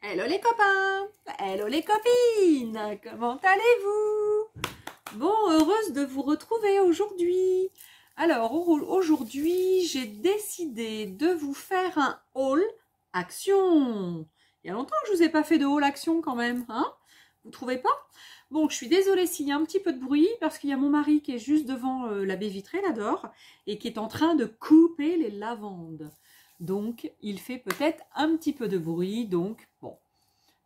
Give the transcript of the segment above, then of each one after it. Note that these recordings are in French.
Hello les copains, hello les copines, comment allez-vous? Bon, heureuse de vous retrouver aujourd'hui. Alors aujourd'hui, j'ai décidé de vous faire un haul action. Il y a longtemps que je vous ai pas fait de haul action quand même, hein? Vous trouvez pas? Bon, je suis désolée s'il y a un petit peu de bruit parce qu'il y a mon mari qui est juste devant la baie vitrée là dehors et qui est en train de couper les lavandes. Donc, il fait peut-être un petit peu de bruit, donc bon,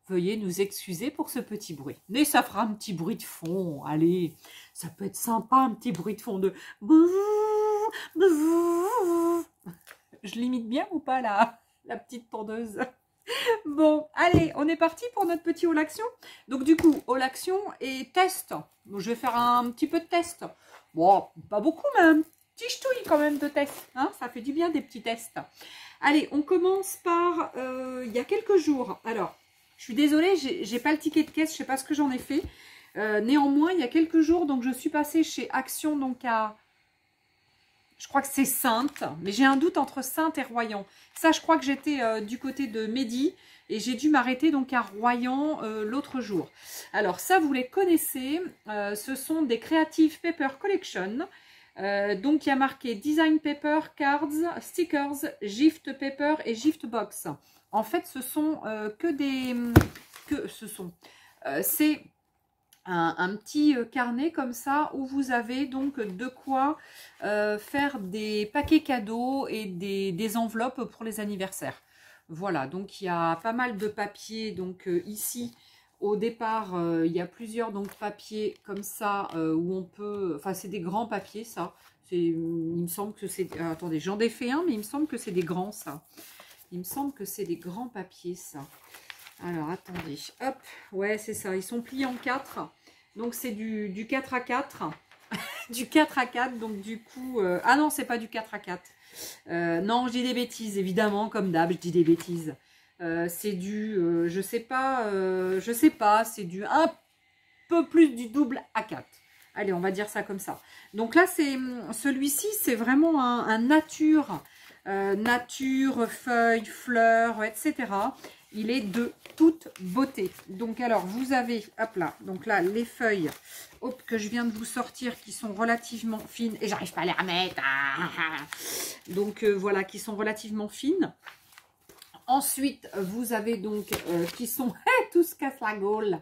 veuillez nous excuser pour ce petit bruit. Mais ça fera un petit bruit de fond, allez, ça peut être sympa, un petit bruit de fond de... Je l'imite bien ou pas la petite tondeuse? Bon, allez, on est parti pour notre petit haul action. Donc du coup, haul action et test. Donc, je vais faire un petit peu de test. Bon, pas beaucoup, mais un petit ch'touille quand même de test. Hein, ça fait du bien des petits tests. Allez, on commence par il y a quelques jours. Alors, je suis désolée, j'ai pas le ticket de caisse, je sais pas ce que j'en ai fait. Néanmoins, il y a quelques jours, donc je suis passée chez Action, donc à... Je crois que c'est Sainte, mais j'ai un doute entre Sainte et Royan. Ça, je crois que j'étais du côté de Mehdi et j'ai dû m'arrêter donc à Royan l'autre jour. Alors ça, vous les connaissez, ce sont des Creative Paper Collection. Donc il y a marqué Design Paper, Cards, Stickers, Gift Paper et Gift Box. En fait, ce sont c'est un petit carnet comme ça où vous avez donc de quoi faire des paquets cadeaux et des enveloppes pour les anniversaires. Voilà, donc il y a pas mal de papiers. Donc ici, au départ, il y a plusieurs donc papiers comme ça où on peut... Enfin, c'est des grands papiers, ça. Il me semble que c'est... attendez, j'en ai fait un, mais il me semble que c'est des grands, ça. Il me semble que c'est des grands papiers, ça. Alors, attendez. Hop, ouais, c'est ça. Ils sont pliés en 4. Donc, c'est du 4 à 4. Du 4 à 4. Donc, du coup... ah non, c'est pas du 4 à 4. Non, je dis des bêtises, évidemment. Comme d'hab, je dis des bêtises. C'est du... je sais pas. C'est du un peu plus du double à 4. Allez, on va dire ça comme ça. Donc là, celui-ci, c'est vraiment un nature. Nature, feuilles, fleurs, etc. Il est de toute beauté. Donc alors, vous avez, hop là, donc là, les feuilles hop, que je viens de vous sortir qui sont relativement fines. Et j'arrive pas à les remettre. Donc voilà, qui sont relativement fines. Ensuite, vous avez donc, qui sont, tous se cassent la gaule,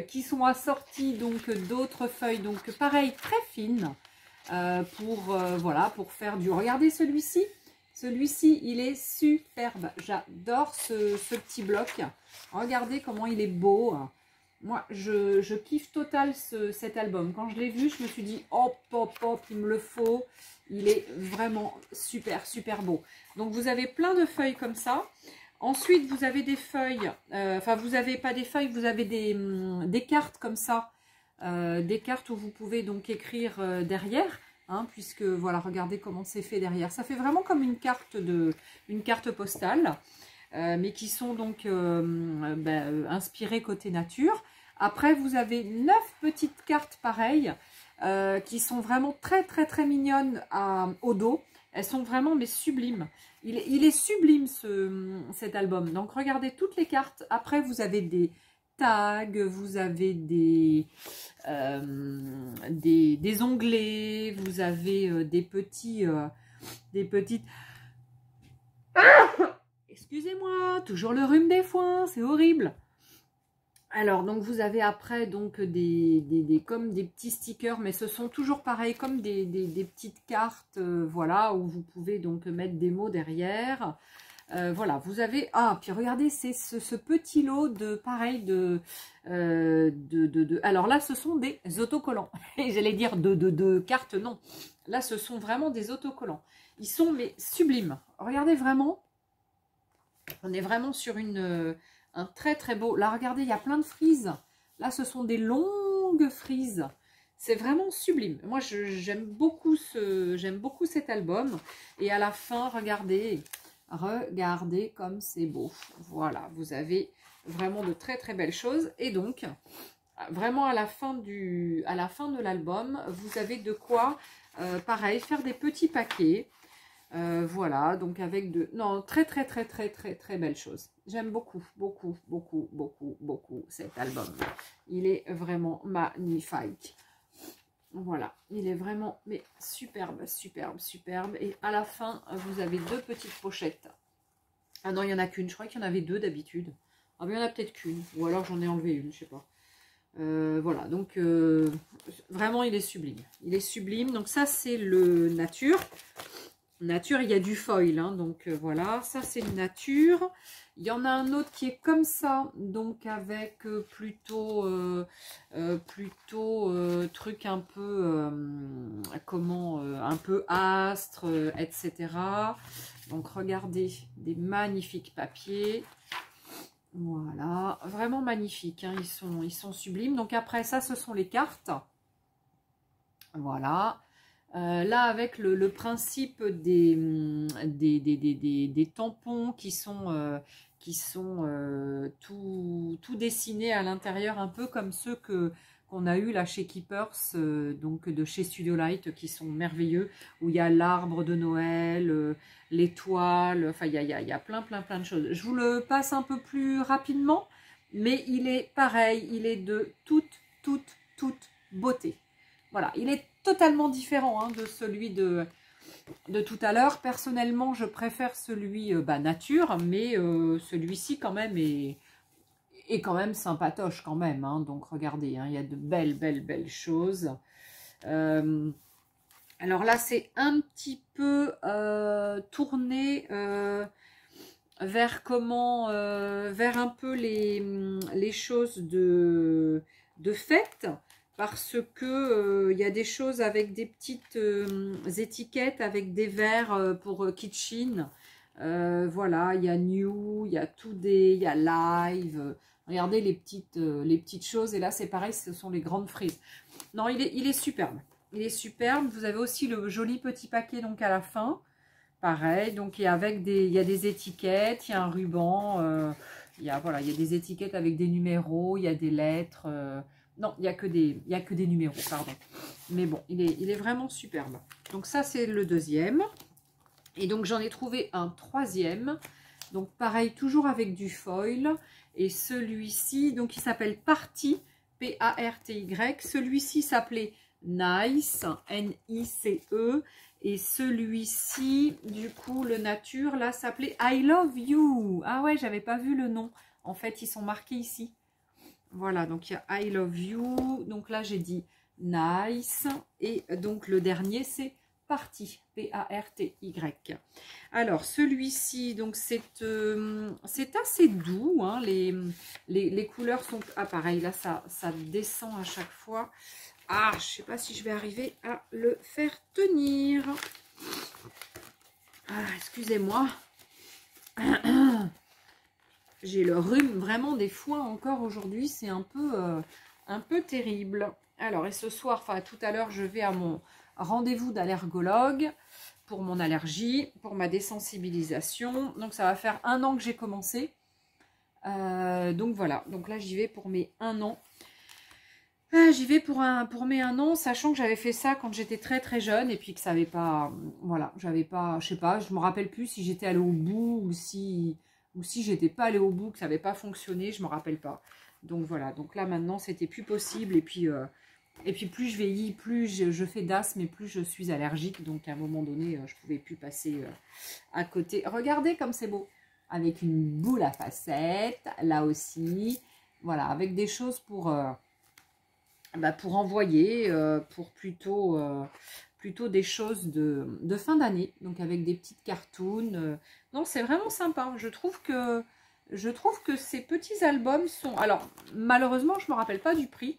qui sont assortis donc d'autres feuilles, donc pareil, très fines, voilà, pour faire du... Regardez celui-ci. Celui-ci, il est superbe. J'adore ce petit bloc. Regardez comment il est beau. Moi, je kiffe total cet album. Quand je l'ai vu, je me suis dit, hop, hop, hop, il me le faut. Il est vraiment super, super beau. Donc, vous avez plein de feuilles comme ça. Ensuite, vous avez des feuilles. Enfin, vous n'avez pas des feuilles, vous avez des cartes comme ça. Des cartes où vous pouvez donc écrire derrière. Hein, puisque voilà, regardez comment c'est fait derrière. Ça fait vraiment comme une carte postale, mais qui sont donc inspirées côté nature. Après, vous avez 9 petites cartes pareilles qui sont vraiment très très très mignonnes au dos. Elles sont vraiment mais sublimes. Il est sublime cet album. Donc regardez toutes les cartes. Après, vous avez des tags, vous avez des onglets, vous avez des petites... Excusez-moi, toujours le rhume des foins, c'est horrible. Alors, donc vous avez après donc comme des petits stickers, mais ce sont toujours pareil, comme des petites cartes, voilà, où vous pouvez donc mettre des mots derrière. Voilà, vous avez... Ah, puis regardez, c'est ce petit lot de, pareil, alors là, ce sont des autocollants. J'allais dire de cartes, non. Là, ce sont vraiment des autocollants. Ils sont, mais sublimes. Regardez vraiment. On est vraiment sur un très, très beau... Là, regardez, il y a plein de frises. Là, ce sont des longues frises. C'est vraiment sublime. Moi, j'aime beaucoup cet album. Et à la fin, regardez... Regardez comme c'est beau. Voilà, vous avez vraiment de très très belles choses. Et donc, vraiment à la fin de l'album, vous avez de quoi, pareil, faire des petits paquets. Voilà, donc avec de... Non, très belle chose. J'aime beaucoup, beaucoup cet album. Il est vraiment magnifique. Voilà, il est vraiment mais superbe. Et à la fin, vous avez deux petites pochettes. Ah non, il n'y en a qu'une. Je crois qu'il y en avait deux d'habitude. Ah mais il y en a peut-être qu'une. Ou alors j'en ai enlevé une, je sais pas. Voilà, donc vraiment il est sublime. Il est sublime. Donc ça c'est le nature. Nature, il y a du foil, hein, donc voilà, ça c'est une nature. Il y en a un autre qui est comme ça, donc avec plutôt truc un peu, un peu astre, etc. Donc regardez, des magnifiques papiers. Voilà, vraiment magnifiques, hein, ils sont sublimes. Donc après ça, ce sont les cartes. Voilà. Là, avec le principe des tampons qui sont tout dessinés à l'intérieur, un peu comme ceux qu'on a eu là chez Keepers, donc de chez Studio Light, qui sont merveilleux, où il y a l'arbre de Noël, l'étoile, enfin il y a plein de choses. Je vous le passe un peu plus rapidement, mais il est pareil, il est de toute beauté. Voilà, il est totalement différent, hein, de celui de tout à l'heure. Personnellement, je préfère celui nature, mais celui-ci quand même est quand même sympatoche quand même, hein. Donc regardez, hein, il y a de belles choses. Alors là, c'est un petit peu tourné vers vers un peu les choses de fête. Parce que il y a des choses avec des petites étiquettes, avec des verres pour kitchen. Voilà, il y a new, il y a today, il y a live. Regardez les petites choses. Et là, c'est pareil, ce sont les grandes frises. Non, il est superbe. Il est superbe. Vous avez aussi le joli petit paquet donc à la fin. Pareil, donc il y a des étiquettes, il y a un ruban. Voilà, il y a des étiquettes avec des numéros, il y a des lettres. Non, il n'y a que des numéros, pardon. Mais bon, il est vraiment superbe. Donc ça, c'est le deuxième. Et donc, j'en ai trouvé un troisième. Donc, pareil, toujours avec du foil. Et celui-ci, donc, il s'appelle Party, P-A-R-T-Y. Celui-ci s'appelait Nice, N-I-C-E. Et celui-ci, du coup, le nature, là, s'appelait I Love You. Ah ouais, j'avais pas vu le nom. En fait, ils sont marqués ici. Voilà, donc il y a I Love You. Donc là, j'ai dit Nice. Et donc, le dernier, c'est Party. P-A-R-T-Y. Alors, celui-ci, donc, c'est assez doux. Hein, les couleurs sont... Ah, pareil, là, ça descend à chaque fois. Ah, je ne sais pas si je vais arriver à le faire tenir. Ah, excusez-moi. J'ai le rhume, vraiment des fois encore aujourd'hui, c'est un peu terrible. Alors, et ce soir, enfin tout à l'heure, je vais à mon rendez-vous d'allergologue pour mon allergie, pour ma désensibilisation. Donc, ça va faire 1 an que j'ai commencé. Donc, voilà. Donc là, j'y vais pour mes 1 an. J'y vais pour mes 1 an, sachant que j'avais fait ça quand j'étais très jeune et puis que ça n'avait pas... Voilà, j'avais pas... Je sais pas, je me rappelle plus si j'étais allée au bout ou si j'étais pas allée au bout, que ça n'avait pas fonctionné, je me rappelle pas. Donc voilà, donc là maintenant c'était plus possible et puis plus je vieillis, plus je fais d'asthme et plus je suis allergique. Donc à un moment donné, je pouvais plus passer à côté. Regardez comme c'est beau, avec une boule à facettes, là aussi. Voilà, avec des choses pour envoyer, pour plutôt des choses de fin d'année, donc avec des petites cartoons. Non, c'est vraiment sympa. Je trouve que ces petits albums sont... Alors, malheureusement, je ne me rappelle pas du prix,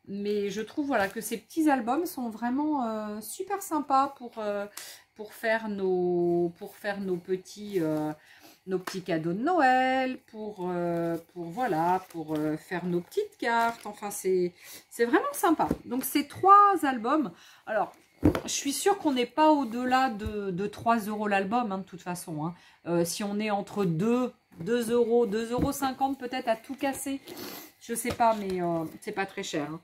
mais je trouve voilà, que ces petits albums sont vraiment super sympas pour faire nos petits cadeaux de Noël, pour faire nos petites cartes. Enfin, c'est vraiment sympa. Donc, ces 3 albums. Alors, je suis sûre qu'on n'est pas au-delà de 3 € l'album, hein, de toute façon. Hein. Si on est entre 2 €, 2,50 € peut-être à tout casser. Je sais pas, mais c'est pas très cher. Hein.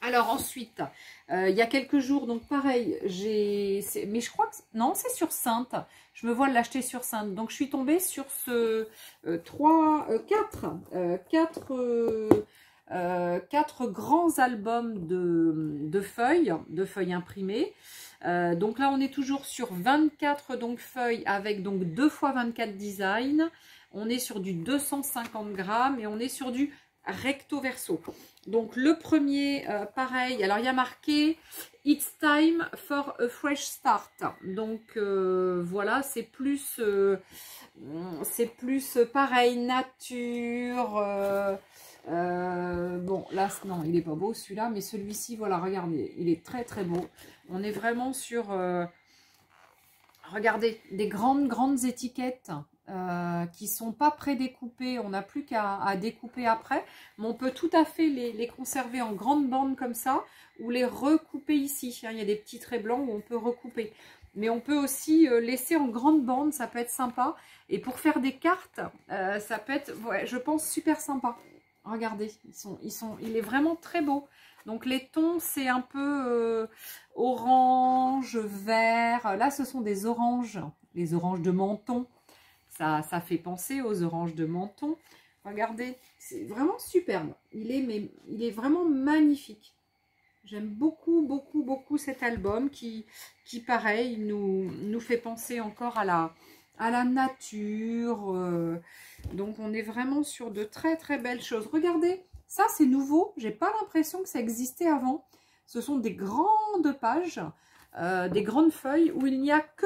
Alors ensuite, il y a quelques jours, donc pareil, mais je crois que, non, c'est sur Sainte. Je me vois l'acheter sur Sainte. Donc je suis tombée sur ce 4 grands albums de feuilles imprimées. Donc là, on est toujours sur 24 donc, feuilles avec donc 2 fois 24 designs. On est sur du 250 grammes et on est sur du recto verso. Donc le premier, pareil, alors il y a marqué It's time for a fresh start. Donc voilà, c'est plus pareil, nature. Bon, là, non, il est pas beau celui-là, mais celui-ci, voilà, regardez, il est très très beau. On est vraiment sur, regardez, des grandes étiquettes. Qui sont pas prédécoupées, on n'a plus qu'à découper après, mais on peut tout à fait les conserver en grandes bandes comme ça, ou les recouper ici, il y a des petits traits blancs où on peut recouper, mais on peut aussi laisser en grandes bandes, ça peut être sympa, et pour faire des cartes, ça peut être, ouais, je pense, super sympa. Regardez, il est vraiment très beau. Donc les tons, c'est un peu orange, vert, là ce sont des oranges, les oranges de Menton. Ça fait penser aux oranges de Menton. Regardez, c'est vraiment superbe. Il est vraiment magnifique. J'aime beaucoup, beaucoup, beaucoup cet album qui pareil, nous fait penser encore à la nature. Donc, on est vraiment sur de très, très belles choses. Regardez, ça, c'est nouveau. J'ai pas l'impression que ça existait avant. Ce sont des grandes pages, des grandes feuilles où il n'y a que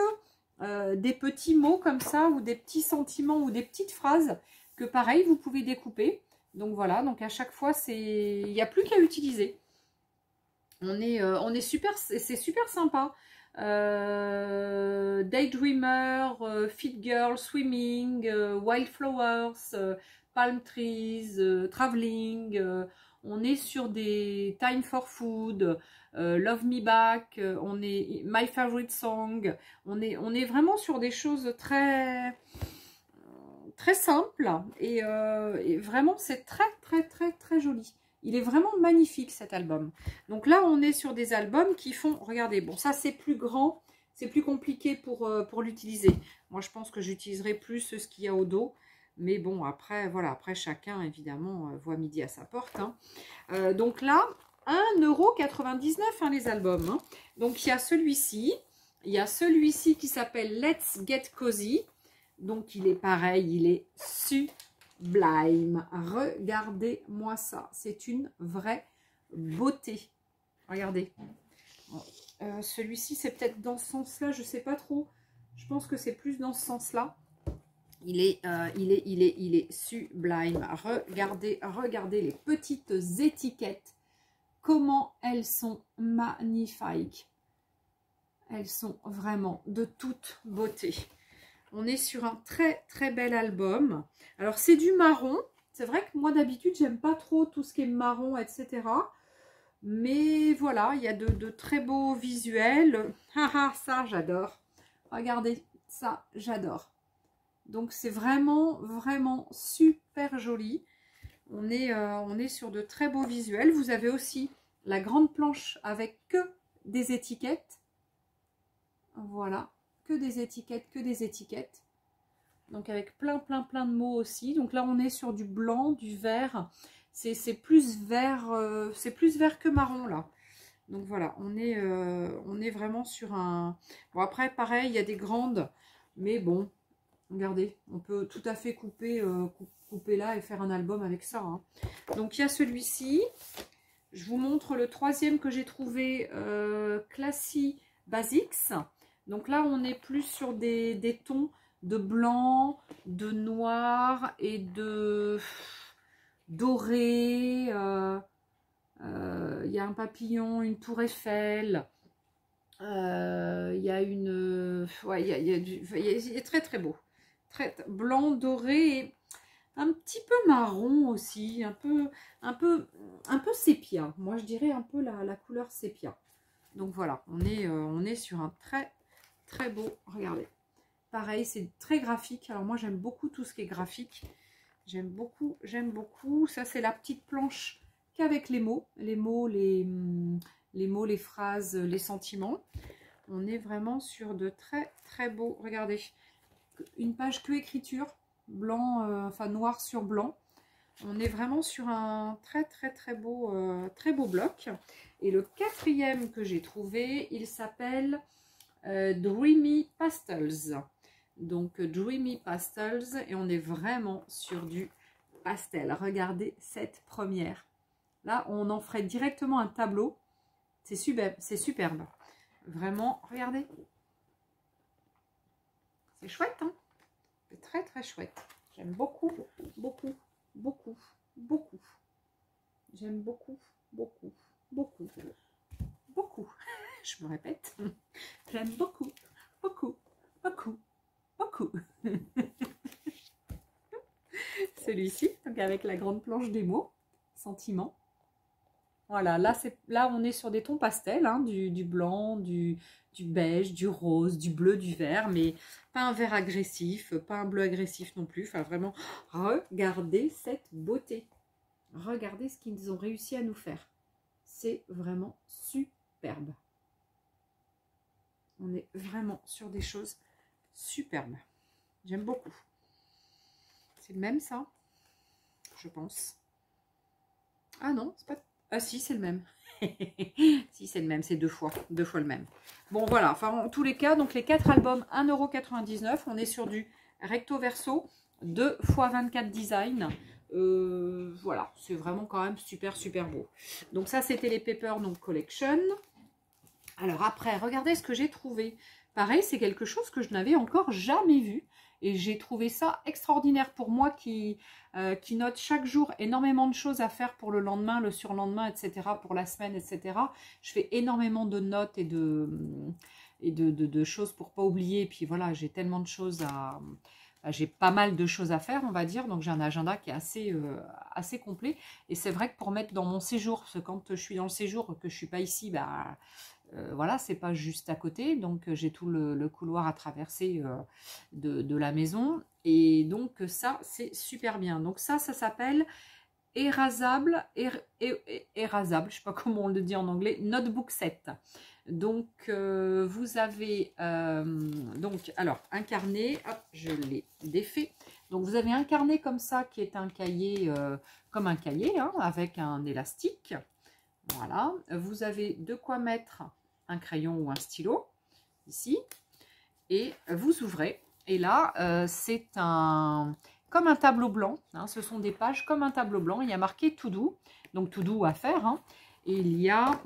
des petits mots comme ça, ou des petits sentiments, ou des petites phrases que pareil vous pouvez découper. Donc voilà, donc à chaque fois il n'y a plus qu'à utiliser. On est super, c'est super sympa. Daydreamer, Fit Girl, Swimming, Wildflowers, Palm Trees, Traveling. On est sur des Time for Food, Love Me Back, on est My Favorite Song. On est vraiment sur des choses très très simples et vraiment c'est très très très très joli. Il est vraiment magnifique cet album. Donc là on est sur des albums qui font, regardez, bon ça c'est plus grand, c'est plus compliqué pour l'utiliser. Moi je pense que j'utiliserai plus ce qu'il y a au dos. Mais bon, après, voilà, après chacun, évidemment, voit midi à sa porte. Hein. Donc là, 1,99 € hein, les albums. Hein. Donc il y a celui-ci. Il y a celui-ci qui s'appelle Let's Get Cozy. Donc il est pareil, il est sublime. Regardez-moi ça. C'est une vraie beauté. Regardez. Celui-ci, c'est peut-être dans ce sens-là, je ne sais pas trop. Je pense que c'est plus dans ce sens-là. Il est sublime. Regardez les petites étiquettes. Comment elles sont magnifiques. Elles sont vraiment de toute beauté. On est sur un très très bel album. Alors c'est du marron. C'est vrai que moi d'habitude j'aime pas trop tout ce qui est marron, etc. Mais voilà, il y a de très beaux visuels. Haha, ça j'adore. Regardez, ça j'adore. Donc c'est vraiment, vraiment super joli. On est sur de très beaux visuels. Vous avez aussi la grande planche avec que des étiquettes. Voilà, que des étiquettes, que des étiquettes. Donc avec plein de mots aussi. Donc là on est sur du blanc, du vert. C'est plus vert, que marron là. Donc voilà, on est vraiment sur un... Bon après pareil, il y a des grandes, mais bon... Regardez, on peut tout à fait couper là et faire un album avec ça. Hein. Donc, il y a celui-ci. Je vous montre le troisième que j'ai trouvé, Classy Basics. Donc là, on est plus sur des tons de blanc, de noir et de doré. Il y a un papillon, une tour Eiffel. Il y a une... Ouais, il est très très beau. Très blanc, doré et un petit peu marron aussi, un peu sépia. Moi, je dirais un peu la couleur sépia. Donc voilà, on est sur un très, très beau. Regardez. Pareil, c'est très graphique. Alors moi, j'aime beaucoup tout ce qui est graphique. J'aime beaucoup, j'aime beaucoup. Ça, c'est la petite planche qu'avec les mots, les mots, les phrases, les sentiments. On est vraiment sur de très très beaux, regardez, une page que écriture, blanc, enfin noir sur blanc. On est vraiment sur un très beau bloc. Et le quatrième que j'ai trouvé, il s'appelle Dreamy Pastels. Donc Dreamy Pastels, et on est vraiment sur du pastel. Regardez cette première. Là, on en ferait directement un tableau. C'est superbe, c'est superbe. Vraiment, regardez. C'est chouette, hein? C'est très très chouette. J'aime beaucoup, beaucoup, beaucoup, beaucoup. J'aime beaucoup, beaucoup, beaucoup, beaucoup. Je me répète. J'aime beaucoup, beaucoup, beaucoup, beaucoup. Celui-ci, donc avec la grande planche des mots, sentiments. Voilà, là on est sur des tons pastels, hein, du blanc, du beige, du rose, du bleu, du vert, mais pas un vert agressif, pas un bleu agressif non plus. Enfin vraiment, regardez cette beauté. Regardez ce qu'ils ont réussi à nous faire. C'est vraiment superbe. On est vraiment sur des choses superbes. J'aime beaucoup. C'est le même ça, je pense. Ah non, c'est pas... Ah si, c'est le même. Si, c'est le même, c'est deux fois le même. Bon, voilà, enfin, en tous les cas, donc les 4 albums, 1,99 €. On est sur du recto verso, 2 x 24 design. Voilà, c'est vraiment quand même super, super beau. Donc ça, c'était les Paper donc Collection. Alors après, regardez ce que j'ai trouvé. Pareil, c'est quelque chose que je n'avais encore jamais vu. Et j'ai trouvé ça extraordinaire pour moi qui note chaque jour énormément de choses à faire pour le lendemain, le surlendemain, etc. Pour la semaine, etc. Je fais énormément de notes et de choses pour pas oublier. Et puis voilà, j'ai tellement de choses j'ai pas mal de choses à faire, on va dire. Donc j'ai un agenda qui est assez complet. Et c'est vrai que pour mettre dans mon séjour, parce que quand je suis dans le séjour, que je suis pas ici, voilà, c'est pas juste à côté, donc j'ai tout le couloir à traverser de la maison, et donc ça c'est super bien. Donc ça s'appelle érasable, érasable, je sais pas comment on le dit en anglais, notebook set. Donc vous avez donc alors un carnet, hop, je l'ai défait. Donc vous avez un carnet comme ça qui est un cahier comme un cahier, hein, avec un élastique. Voilà, vous avez de quoi mettre un crayon ou un stylo, ici, et vous ouvrez, et là, c'est comme un tableau blanc, hein, ce sont des pages comme un tableau blanc, il y a marqué tout doux, donc tout doux à faire, hein, et il y a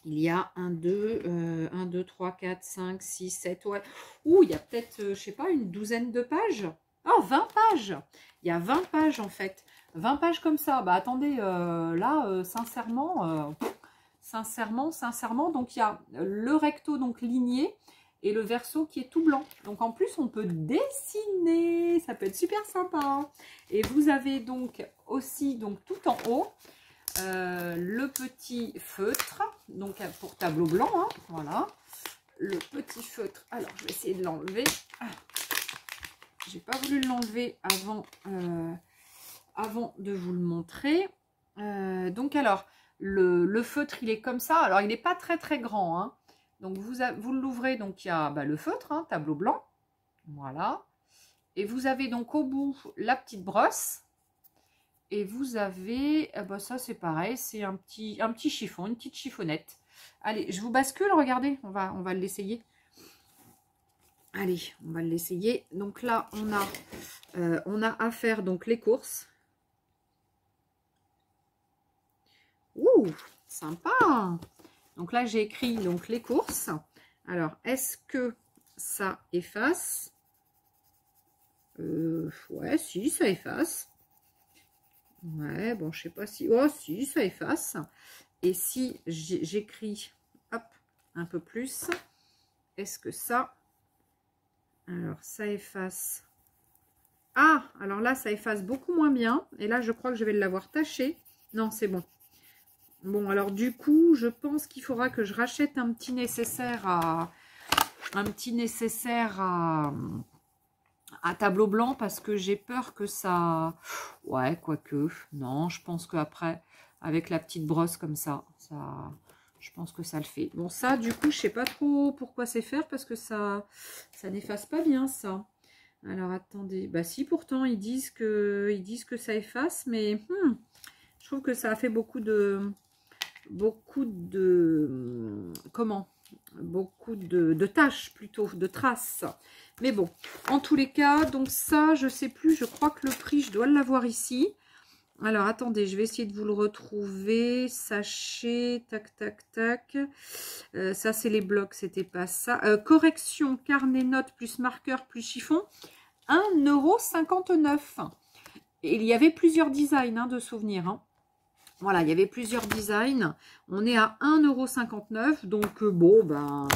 1, 2, 3, 4, 5, 6, 7, ouais, ouh, il y a peut-être, je sais pas, une douzaine de pages, oh, 20 pages, il y a 20 pages en fait, 20 pages comme ça. Bah attendez, là, sincèrement, donc il y a le recto donc ligné et le verso qui est tout blanc. Donc en plus, on peut dessiner, ça peut être super sympa. Et vous avez donc aussi, donc tout en haut, le petit feutre, donc pour tableau blanc, hein, voilà. Le petit feutre, alors je vais essayer de l'enlever. J'ai pas voulu l'enlever avant de vous le montrer. Donc alors, le feutre, il est comme ça. Alors, il n'est pas très très grand, hein. Donc, vous l'ouvrez, donc il y a le feutre, hein, tableau blanc. Voilà. Et vous avez donc au bout la petite brosse. Et vous avez, ça c'est pareil, c'est un petit chiffon, une petite chiffonnette. Allez, je vous bascule, regardez, on va l'essayer. Allez, on va l'essayer. Donc là, on a à faire donc les courses. Ouh, sympa. Donc là, j'ai écrit donc les courses. Alors, est-ce que ça efface? Ouais, si, ça efface. Ouais, bon, je sais pas si... Oh, si, ça efface. Et si j'écris, hop, un peu plus, est-ce que ça... Alors, ça efface... Ah, alors là, ça efface beaucoup moins bien. Et là, je crois que je vais l'avoir taché. Non, c'est bon. Bon, alors du coup, je pense qu'il faudra que je rachète un petit nécessaire à tableau blanc, parce que j'ai peur que ça... Ouais, quoique, non, je pense qu'après avec la petite brosse comme ça. Je pense que ça le fait. Bon, ça, du coup, je sais pas trop pourquoi c'est faire parce que ça n'efface pas bien, ça. Alors, attendez. Bah si, pourtant, ils disent que ça efface, mais je trouve que ça a fait beaucoup de comment? Beaucoup de tâches plutôt, de traces. Mais bon, en tous les cas, donc ça, je sais plus, je crois que le prix, je dois l'avoir ici. Alors, attendez, je vais essayer de vous le retrouver. Sachet, tac, tac, tac. Ça, c'est les blocs, c'était pas ça. Correction, carnet, notes, plus marqueur, plus chiffon. 1,59 €. Et il y avait plusieurs designs de souvenirs. Hein. Voilà, il y avait plusieurs designs. On est à 1,59 €. Donc, bon, ben...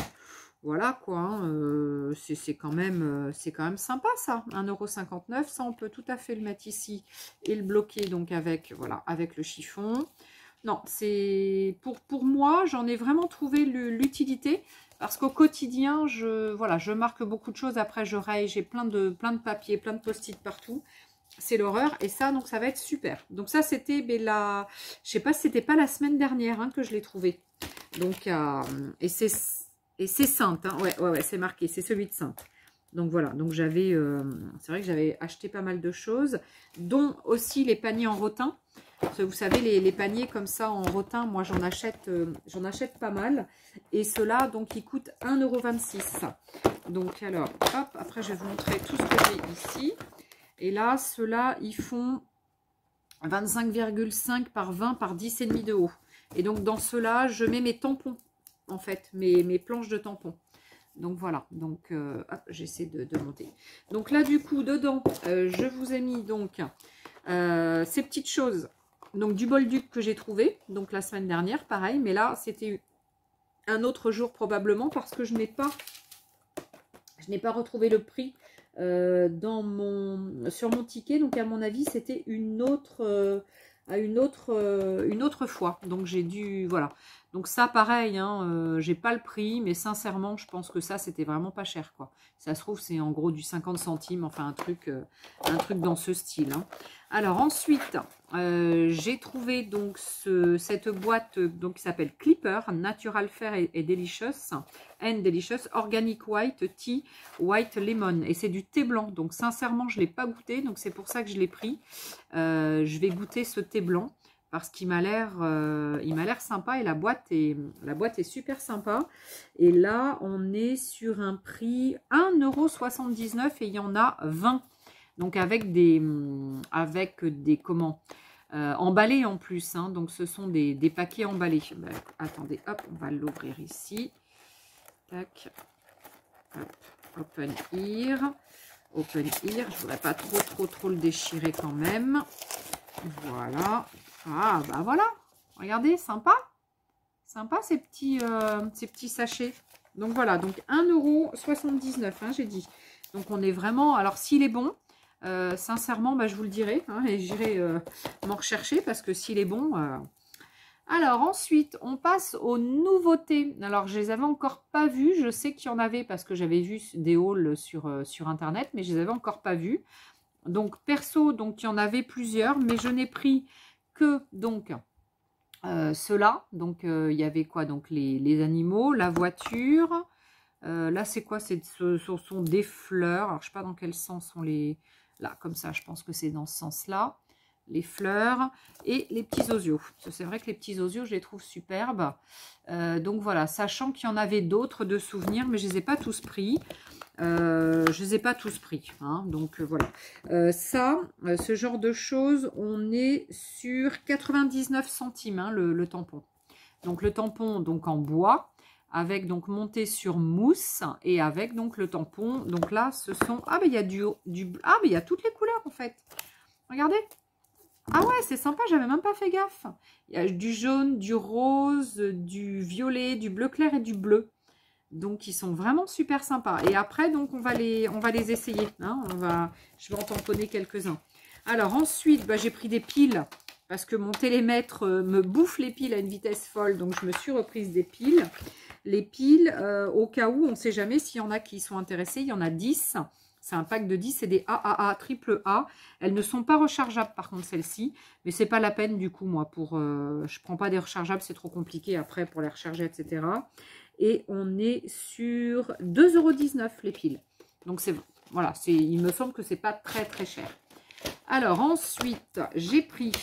Voilà quoi, hein, c'est quand même sympa ça, 1,59 €, ça on peut tout à fait le mettre ici et le bloquer donc avec, voilà, avec le chiffon. Non, c'est pour moi, j'en ai vraiment trouvé l'utilité parce qu'au quotidien, je marque beaucoup de choses, après je raye, j'ai plein de papiers, plein de post-it partout. C'est l'horreur et ça, donc ça va être super. Donc ça, c'était, je sais pas si c'était pas la semaine dernière que je l'ai trouvé. Donc, et c'est Sainte, hein. Ouais, c'est marqué, c'est celui de Sainte. Donc voilà, donc j'avais, c'est vrai que j'avais acheté pas mal de choses, dont aussi les paniers en rotin. Parce que vous savez, les paniers comme ça en rotin, moi j'en achète pas mal. Et ceux-là, donc ils coûtent 1,26 €. Donc alors, hop, après je vais vous montrer tout ce que j'ai ici. Et là, ceux-là, ils font 25,5 par 20 par 10,5 de haut. Et donc dans ceux-là, je mets mes tampons. En fait, mes planches de tampons. Donc voilà, donc j'essaie de monter. Donc là du coup dedans, je vous ai mis donc ces petites choses. Donc du bolduc que j'ai trouvé, donc la semaine dernière, pareil, mais là c'était un autre jour probablement parce que je n'ai pas retrouvé le prix sur mon ticket. Donc à mon avis c'était une autre fois. Donc j'ai dû, voilà. Donc ça pareil, j'ai pas le prix, mais sincèrement je pense que ça c'était vraiment pas cher quoi. Ça se trouve c'est en gros du 50 centimes, enfin un truc dans ce style. Hein. Alors ensuite j'ai trouvé donc cette boîte donc qui s'appelle Clipper Natural Fair et Delicious and Delicious Organic White Tea White Lemon, et c'est du thé blanc. Donc sincèrement je l'ai pas goûté, donc c'est pour ça que je l'ai pris. Je vais goûter ce thé blanc parce qu'il m'a l'air sympa et la boîte est super sympa. Et là on est sur un prix 1,79 € et il y en a 20. Donc avec des comment emballés en plus. Hein. Donc ce sont des paquets emballés. Ben, attendez, hop, on va l'ouvrir ici. Tac. Hop, open ear. Open ear. Je voudrais pas trop le déchirer quand même. Voilà. Ah bah voilà. Regardez, sympa. Sympa ces petits sachets. Donc voilà, donc 1,79 €, j'ai dit. Donc on est vraiment... Alors s'il est bon, sincèrement, bah, je vous le dirai. Et j'irai m'en rechercher parce que s'il est bon... Alors ensuite, on passe aux nouveautés. Alors je les avais encore pas vues. Je sais qu'il y en avait parce que j'avais vu des hauls sur Internet, mais je les avais encore pas vues. Donc perso, donc il y en avait plusieurs, mais je n'ai pris que donc... ceux-là, donc il y avait quoi? Donc les animaux, la voiture. Là, c'est quoi? Ce sont des fleurs. Alors, je ne sais pas dans quel sens sont les... Là, comme ça, je pense que c'est dans ce sens-là. Les fleurs et les petits osios. C'est vrai que les petits osios, je les trouve superbes. Donc voilà, sachant qu'il y en avait d'autres de souvenirs, mais je ne les ai pas tous pris. Donc voilà. Ce genre de choses, on est sur 99 centimes le tampon. Donc le tampon donc en bois, avec donc monté sur mousse et avec donc le tampon. Donc là, ce sont... Ah, mais il y a mais il y a toutes les couleurs en fait. Regardez. Ah ouais, c'est sympa, j'avais même pas fait gaffe. Il y a du jaune, du rose, du violet, du bleu clair et du bleu. Donc, ils sont vraiment super sympas. Et après, donc, on va les essayer. Hein. Je vais en tamponner quelques-uns. Alors, ensuite, j'ai pris des piles parce que mon télémètre me bouffe les piles à une vitesse folle. Donc, je me suis reprise des piles. Les piles, au cas où, on ne sait jamais s'il y en a qui sont intéressés. Il y en a 10. C'est un pack de 10, c'est des AAA, triple A. Elles ne sont pas rechargeables par contre celles-ci, mais c'est pas la peine du coup moi pour... je prends pas des rechargeables, c'est trop compliqué après pour les recharger, etc. Et on est sur 2,19 € les piles. Donc c'est voilà, il me semble que c'est pas très très cher. Alors ensuite, j'ai pris...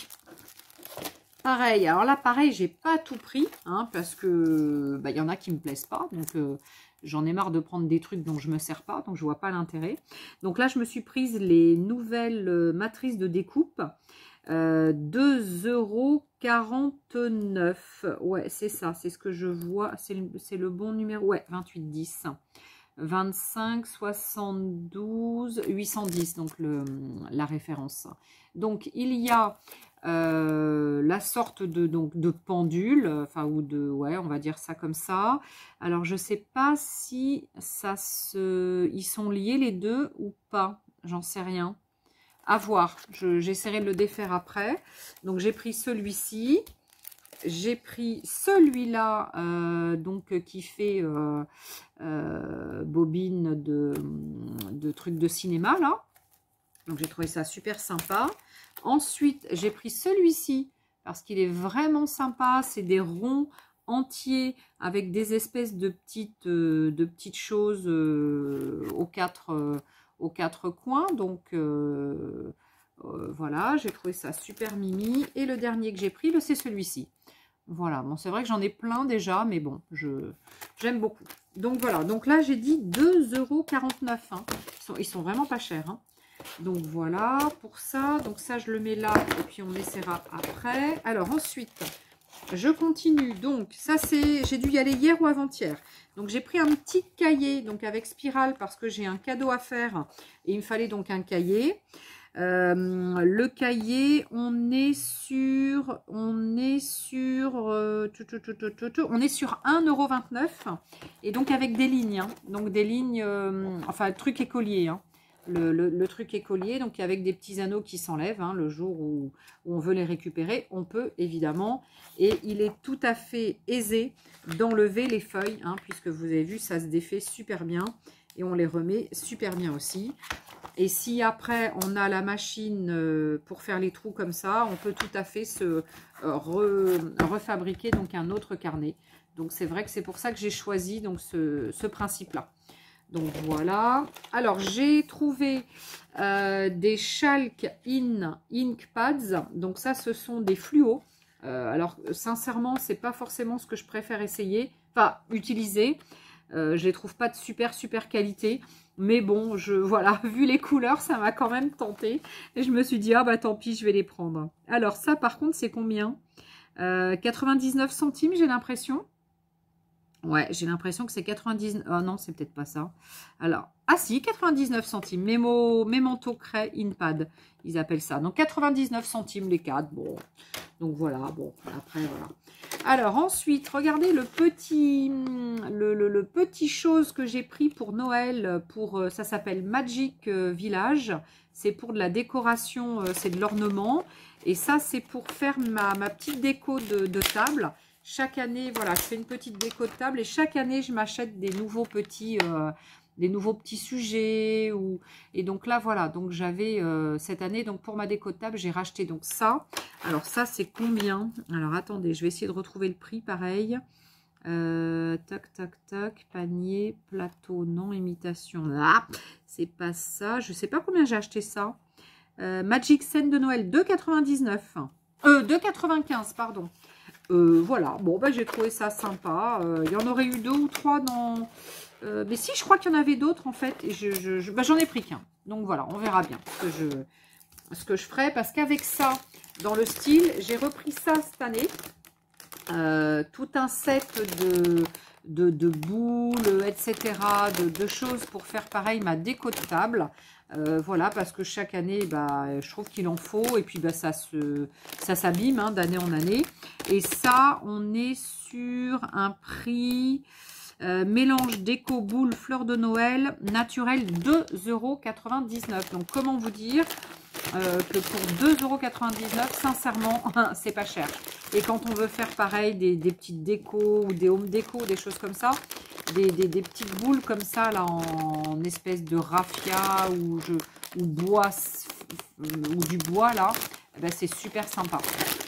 Pareil, alors là, pareil, j'ai pas tout pris, hein, parce que y en a qui me plaisent pas, donc j'en ai marre de prendre des trucs dont je me sers pas, donc je vois pas l'intérêt. Donc là, je me suis prise les nouvelles matrices de découpe, 2,49 €. Ouais, c'est ça, c'est ce que je vois, c'est le bon numéro, ouais, 28,10. 25, 72, 810, donc la référence. Donc, il y a la sorte de pendule, enfin, ou de, ouais, on va dire ça comme ça. Alors, je sais pas si ils sont liés les deux ou pas, j'en sais rien. À voir, j'essaierai de le défaire après. Donc, j'ai pris celui-ci. J'ai pris celui-là, donc qui fait bobine de trucs de cinéma, là. Donc, j'ai trouvé ça super sympa. Ensuite, j'ai pris celui-ci parce qu'il est vraiment sympa. C'est des ronds entiers avec des espèces de petites choses aux quatre coins. Donc, voilà, j'ai trouvé ça super mimi. Et le dernier que j'ai pris, c'est celui-ci. Voilà, bon, c'est vrai que j'en ai plein déjà, mais bon, j'aime beaucoup. Donc voilà, donc là j'ai dit 2,49 €. Hein. Ils sont vraiment pas chers. Hein. Donc voilà pour ça. Donc ça, je le mets là et puis on essaiera après. Alors ensuite, je continue. Donc ça, j'ai dû y aller hier ou avant-hier. Donc j'ai pris un petit cahier donc avec spirale parce que j'ai un cadeau à faire et il me fallait donc un cahier. Le cahier, on est sur 1,29 € et donc avec des lignes, hein. Donc des lignes, enfin le truc écolier, hein. Le truc écolier, donc avec des petits anneaux qui s'enlèvent, hein, le jour où on veut les récupérer, on peut évidemment, et il est tout à fait aisé d'enlever les feuilles, hein, puisque vous avez vu, ça se défait super bien et on les remet super bien aussi. Et si après on a la machine pour faire les trous comme ça, on peut tout à fait se refabriquer donc un autre carnet. Donc c'est vrai que c'est pour ça que j'ai choisi donc ce principe-là. Donc voilà. Alors j'ai trouvé des Chalk Ink Pads. Donc ça, ce sont des fluos. Alors sincèrement, c'est pas forcément ce que je préfère essayer, enfin utiliser. Je les trouve pas de super qualité. Mais bon, voilà, vu les couleurs, ça m'a quand même tenté. Et je me suis dit, ah bah tant pis, je vais les prendre. Alors ça, par contre, c'est combien 99 centimes, j'ai l'impression. Ouais, j'ai l'impression que c'est 99... Oh non, c'est peut-être pas ça. Alors, ah si, 99 centimes. Memento Cray Inpad, ils appellent ça. Donc, 99 centimes les 4. Bon, donc voilà, bon, après, voilà. Alors, ensuite, regardez le petit chose que j'ai pris pour Noël. Ça s'appelle Magic Village. C'est pour de la décoration, c'est de l'ornement. Et ça, c'est pour faire ma petite déco de table. Chaque année, voilà, je fais une petite déco de table et chaque année, je m'achète des nouveaux petits sujets. Et donc là, voilà, donc j'avais cette année, donc pour ma déco de table, j'ai racheté donc ça. Alors ça, c'est combien? Alors attendez, je vais essayer de retrouver le prix, pareil. Tac, panier, plateau, non, imitation. Ah, c'est pas ça. Je sais pas combien j'ai acheté ça. Magic Scène de Noël, 2,99. 2,95, pardon. Voilà, bon, bah, j'ai trouvé ça sympa. Il y en aurait eu 2 ou 3 dans... mais si, je crois qu'il y en avait d'autres, en fait. Et j'en ai pris qu'un. Donc, voilà, on verra bien ce que je ferai. Parce qu'avec ça, dans le style, j'ai repris ça cette année. Tout un set de boules, etc. De choses pour faire pareil, ma déco de table. Voilà, parce que chaque année, bah, je trouve qu'il en faut. Et puis, bah, ça s'abîme hein, d'année en année. Et ça, on est sur un prix mélange déco boule fleur de Noël naturel 2,99 €. Donc, comment vous dire que pour 2,99 €, sincèrement, c'est pas cher. Et quand on veut faire pareil, des petites décos ou des home déco, des choses comme ça, des petites boules comme ça, là, en espèce de raffia ou bois, ou du bois, là, eh ben, c'est super sympa.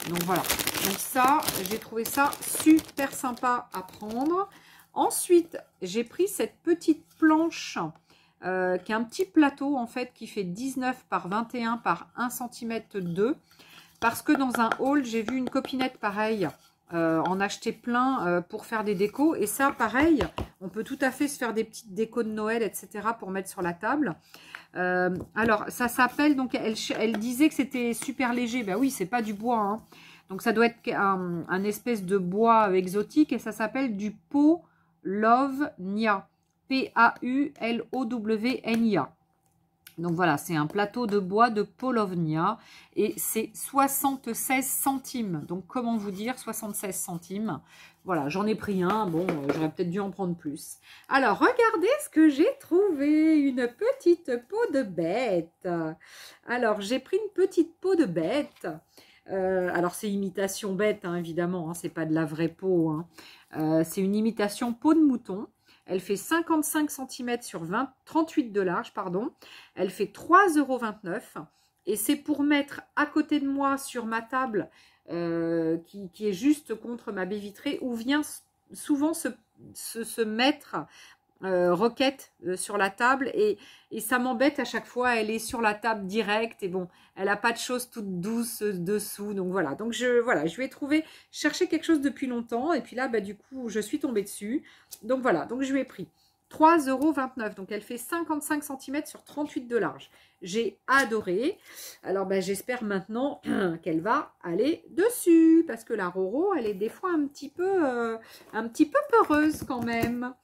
Donc voilà. Donc ça, j'ai trouvé ça super sympa à prendre. Ensuite, j'ai pris cette petite planche qui est un petit plateau, en fait, qui fait 19 par 21 par 1 cm 2. Parce que dans un haul, j'ai vu une copinette pareille en acheter plein pour faire des décos. Et ça, pareil, on peut tout à fait se faire des petites décos de Noël, etc. pour mettre sur la table. Alors, ça s'appelle, donc, elle disait que c'était super léger. Ben oui, c'est pas du bois, hein. Donc, ça doit être un espèce de bois exotique et ça s'appelle du Paulownia. Paulownia. Donc voilà, c'est un plateau de bois de Paulownia et c'est 76 centimes. Donc comment vous dire, 76 centimes. Voilà, j'en ai pris un. Bon, j'aurais peut-être dû en prendre plus. Alors, regardez ce que j'ai trouvé. Une petite peau de bête. Alors, j'ai pris une petite peau de bête. Alors, c'est imitation bête, hein, évidemment. Hein, c'est pas de la vraie peau. Hein. C'est une imitation peau de mouton. Elle fait 55 cm sur 38 de large, pardon. Elle fait 3,29 € et c'est pour mettre à côté de moi sur ma table qui est juste contre ma baie vitrée où vient souvent se mettre roquette sur la table et ça m'embête à chaque fois. Elle est sur la table direct et bon, elle n'a pas de choses toutes douces dessous. Donc voilà, donc je lui ai trouvé, chercher quelque chose depuis longtemps et puis là, bah, du coup, je suis tombée dessus. Donc voilà, donc je lui ai pris 3,29 €. Donc elle fait 55 cm sur 38 de large. J'ai adoré. Alors bah, j'espère maintenant qu'elle va aller dessus parce que la Roro, elle est des fois un petit peu peureuse quand même.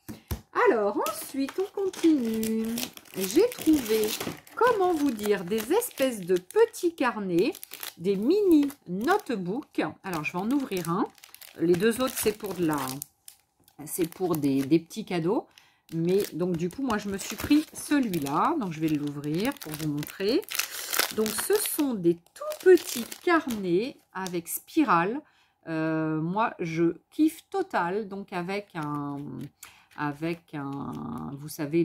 Alors, ensuite, on continue. J'ai trouvé, comment vous dire, des espèces de petits carnets, des mini notebooks. Alors, je vais en ouvrir un. Les deux autres, c'est pour des petits cadeaux. Mais, donc, du coup, moi, je me suis pris celui-là. Donc, je vais l'ouvrir pour vous montrer. Donc, ce sont des tout petits carnets avec spirale. Moi, je kiffe total. Donc, avec vous savez,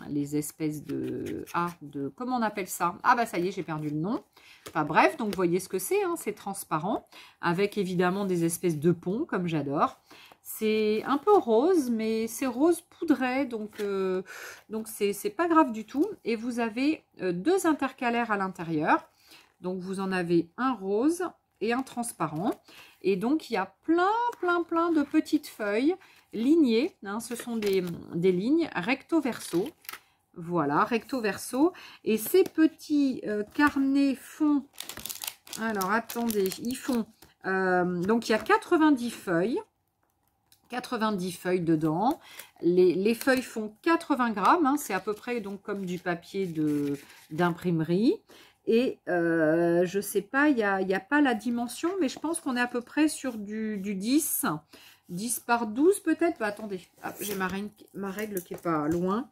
les espèces comment on appelle ça? Ah bah ça y est, j'ai perdu le nom. Enfin bref, donc vous voyez ce que c'est, hein, c'est transparent, avec évidemment des espèces de ponts, comme j'adore. C'est un peu rose, mais c'est rose poudré, donc c'est pas grave du tout. Et vous avez deux intercalaires à l'intérieur. Donc vous en avez un rose et un transparent. Et donc il y a plein de petites feuilles lignées, hein, ce sont des lignes recto verso. Voilà, recto verso. Et ces petits carnets font, alors attendez, ils font, donc il y a 90 feuilles. 90 feuilles dedans. Les feuilles font 80 grammes, hein, c'est à peu près donc comme du papier d'imprimerie. Et je sais pas, il y a pas la dimension, mais je pense qu'on est à peu près sur du 10 par 12 peut-être. Bah, attendez, j'ai ma règle qui est pas loin.